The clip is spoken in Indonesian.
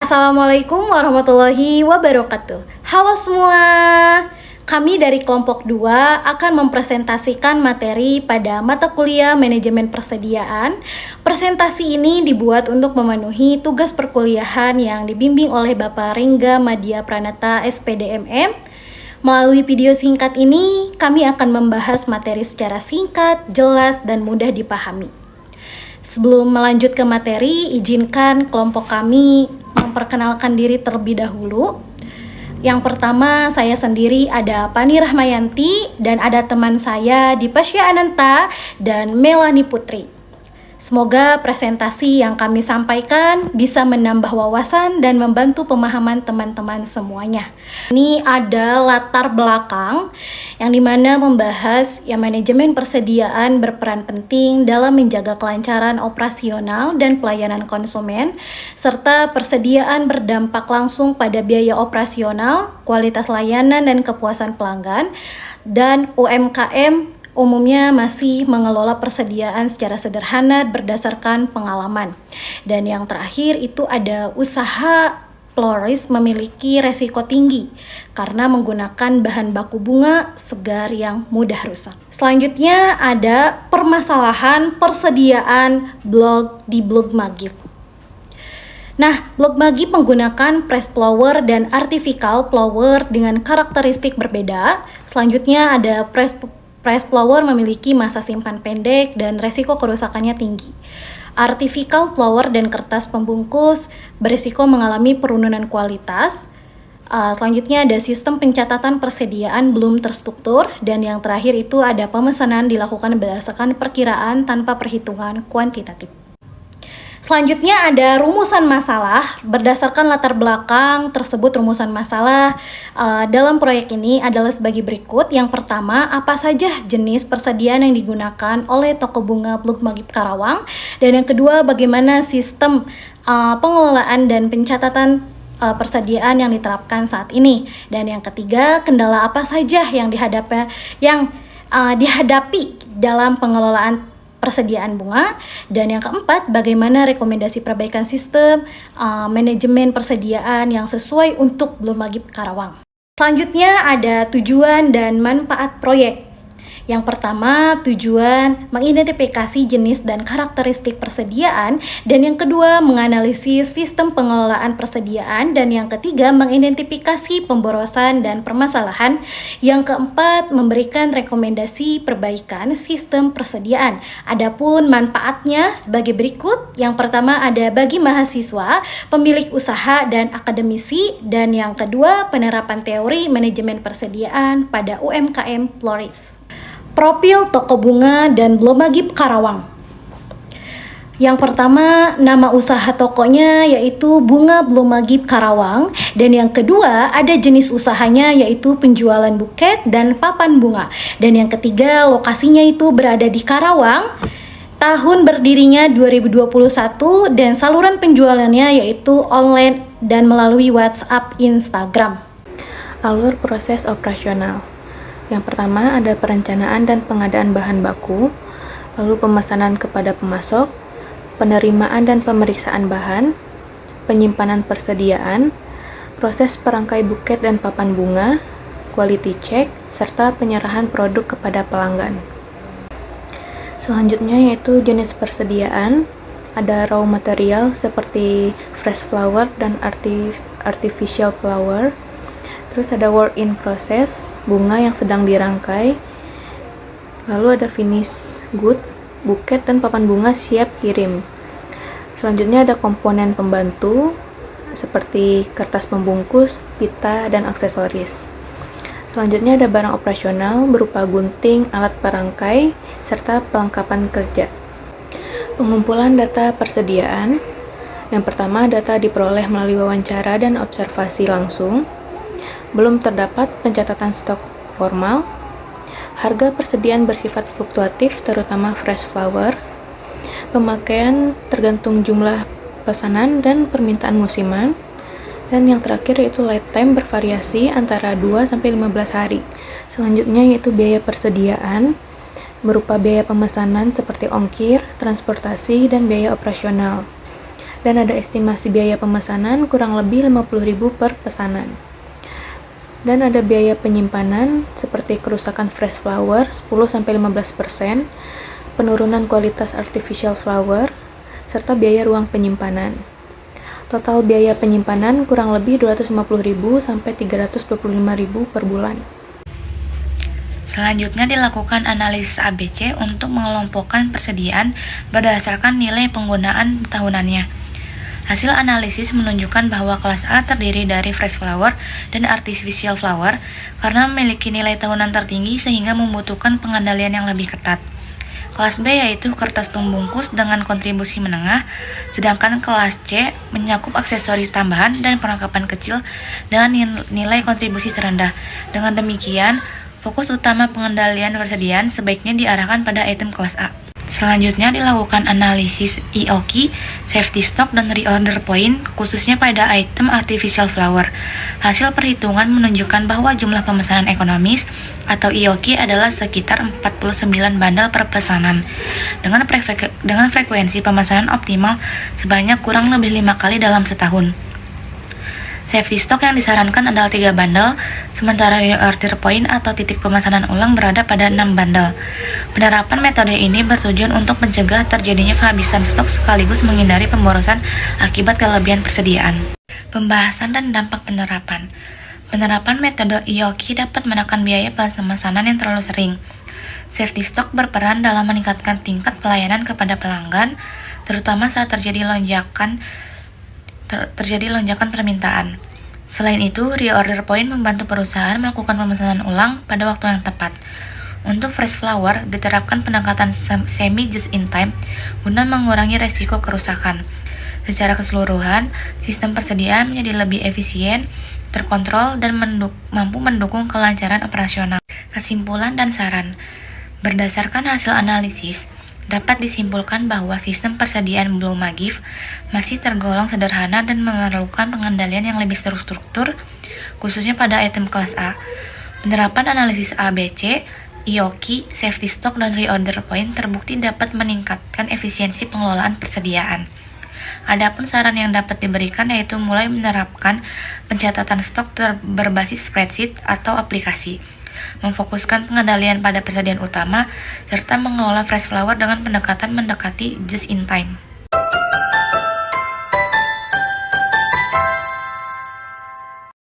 Assalamualaikum warahmatullahi wabarakatuh. Halo semua. Kami dari kelompok 2 akan mempresentasikan materi pada mata kuliah manajemen persediaan. Presentasi ini dibuat untuk memenuhi tugas perkuliahan yang dibimbing oleh Bapak Ringga Madya Pranata SPDMM. Melalui video singkat ini, kami akan membahas materi secara singkat, jelas, dan mudah dipahami. Sebelum melanjut ke materi, izinkan kelompok kami memperkenalkan diri terlebih dahulu. Yang pertama, saya sendiri ada Pani Rahmayanti dan ada teman saya Dipasya Ananta dan Melani Putri. Semoga presentasi yang kami sampaikan bisa menambah wawasan dan membantu pemahaman teman-teman semuanya. Ini ada latar belakang yang dimana membahas manajemen persediaan berperan penting dalam menjaga kelancaran operasional dan pelayanan konsumen, serta persediaan berdampak langsung pada biaya operasional, kualitas layanan dan kepuasan pelanggan, dan UMKM umumnya masih mengelola persediaan secara sederhana berdasarkan pengalaman. Dan yang terakhir itu ada usaha florist memiliki resiko tinggi karena menggunakan bahan baku bunga segar yang mudah rusak. Selanjutnya ada permasalahan persediaan blog di Blog Magif. Nah, Blog Magif menggunakan press flower dan artificial flower dengan karakteristik berbeda. Selanjutnya ada press flower memiliki masa simpan pendek dan resiko kerusakannya tinggi. Artificial flower dan kertas pembungkus berisiko mengalami penurunan kualitas. Selanjutnya ada sistem pencatatan persediaan belum terstruktur, dan yang terakhir itu ada pemesanan dilakukan berdasarkan perkiraan tanpa perhitungan kuantitatif. Selanjutnya ada rumusan masalah. Berdasarkan latar belakang tersebut, rumusan masalah dalam proyek ini adalah sebagai berikut. Yang pertama, apa saja jenis persediaan yang digunakan oleh toko bunga Blog Magif Karawang. Dan yang kedua, bagaimana sistem pengelolaan dan pencatatan persediaan yang diterapkan saat ini. Dan yang ketiga, kendala apa saja yang dihadapi dalam pengelolaan persediaan bunga. Dan yang keempat, bagaimana rekomendasi perbaikan sistem manajemen persediaan yang sesuai untuk Blog Magif Karawang. Selanjutnya ada tujuan dan manfaat proyek. Yang pertama, tujuan mengidentifikasi jenis dan karakteristik persediaan, dan yang kedua, menganalisis sistem pengelolaan persediaan, dan yang ketiga, mengidentifikasi pemborosan dan permasalahan. Yang keempat, memberikan rekomendasi perbaikan sistem persediaan. Adapun manfaatnya sebagai berikut. Yang pertama ada bagi mahasiswa, pemilik usaha, dan akademisi, dan yang kedua, penerapan teori manajemen persediaan pada UMKM florist. Profil toko bunga dan Blog Magif Karawang. Yang pertama, nama usaha tokonya yaitu Bunga Blog Magif Karawang, dan yang kedua ada jenis usahanya yaitu penjualan buket dan papan bunga, dan yang ketiga lokasinya itu berada di Karawang. Tahun berdirinya 2021 dan saluran penjualannya yaitu online dan melalui WhatsApp, Instagram. Alur proses operasional. Yang pertama ada perencanaan dan pengadaan bahan baku, lalu pemesanan kepada pemasok, penerimaan dan pemeriksaan bahan, penyimpanan persediaan, proses perangkai buket dan papan bunga, quality check, serta penyerahan produk kepada pelanggan. Selanjutnya yaitu jenis persediaan, ada raw material seperti fresh flower dan artificial flower. Terus ada work in process, bunga yang sedang dirangkai. Lalu ada finish goods, buket dan papan bunga siap kirim. Selanjutnya ada komponen pembantu seperti kertas pembungkus, pita, dan aksesoris. Selanjutnya ada barang operasional berupa gunting, alat perangkai, serta pelengkapan kerja. Pengumpulan data persediaan. Yang pertama, data diperoleh melalui wawancara dan observasi langsung. Belum terdapat pencatatan stok formal. Harga persediaan bersifat fluktuatif, terutama fresh flower. Pemakaian tergantung jumlah pesanan dan permintaan musiman. Dan yang terakhir yaitu lead time bervariasi antara 2-15 hari. Selanjutnya yaitu biaya persediaan, berupa biaya pemesanan seperti ongkir, transportasi, dan biaya operasional. Dan ada estimasi biaya pemesanan kurang lebih 50.000 per pesanan. Dan ada biaya penyimpanan seperti kerusakan fresh flower 10-15%, penurunan kualitas artificial flower, serta biaya ruang penyimpanan. Total biaya penyimpanan kurang lebih 250.000 sampai 325.000 per bulan. Selanjutnya dilakukan analisis ABC untuk mengelompokkan persediaan berdasarkan nilai penggunaan tahunannya. Hasil analisis menunjukkan bahwa kelas A terdiri dari fresh flower dan artificial flower karena memiliki nilai tahunan tertinggi sehingga membutuhkan pengendalian yang lebih ketat. Kelas B yaitu kertas pembungkus dengan kontribusi menengah, sedangkan kelas C mencakup aksesoris tambahan dan perlengkapan kecil dengan nilai kontribusi terendah. Dengan demikian, fokus utama pengendalian persediaan sebaiknya diarahkan pada item kelas A. Selanjutnya dilakukan analisis EOQ, safety stock, dan reorder point, khususnya pada item artificial flower. Hasil perhitungan menunjukkan bahwa jumlah pemesanan ekonomis atau EOQ adalah sekitar 49 bandel per pesanan, dengan frekuensi pemesanan optimal sebanyak kurang lebih 5 kali dalam setahun. Safety stock yang disarankan adalah 3 bandel, sementara reorder point atau titik pemesanan ulang berada pada 6 bandel. Penerapan metode ini bertujuan untuk mencegah terjadinya kehabisan stok sekaligus menghindari pemborosan akibat kelebihan persediaan. Pembahasan dan dampak penerapan. Penerapan metode EOQ dapat menekan biaya pemesanan yang terlalu sering. Safety stock berperan dalam meningkatkan tingkat pelayanan kepada pelanggan, terutama saat terjadi lonjakan permintaan. Selain itu, reorder point membantu perusahaan melakukan pemesanan ulang pada waktu yang tepat. Untuk fresh flower, diterapkan pendekatan semi just in time guna mengurangi resiko kerusakan. Secara keseluruhan, sistem persediaan menjadi lebih efisien, terkontrol, dan mampu mendukung kelancaran operasional. Kesimpulan dan saran. Berdasarkan hasil analisis, dapat disimpulkan bahwa sistem persediaan Blue Magiv masih tergolong sederhana dan memerlukan pengendalian yang lebih terstruktur, khususnya pada item kelas A. Penerapan analisis ABC, EOQ, safety stock, dan reorder point terbukti dapat meningkatkan efisiensi pengelolaan persediaan. Adapun saran yang dapat diberikan yaitu mulai menerapkan pencatatan stok berbasis spreadsheet atau aplikasi, memfokuskan pengendalian pada persediaan utama, serta mengelola fresh flower dengan pendekatan mendekati just in time.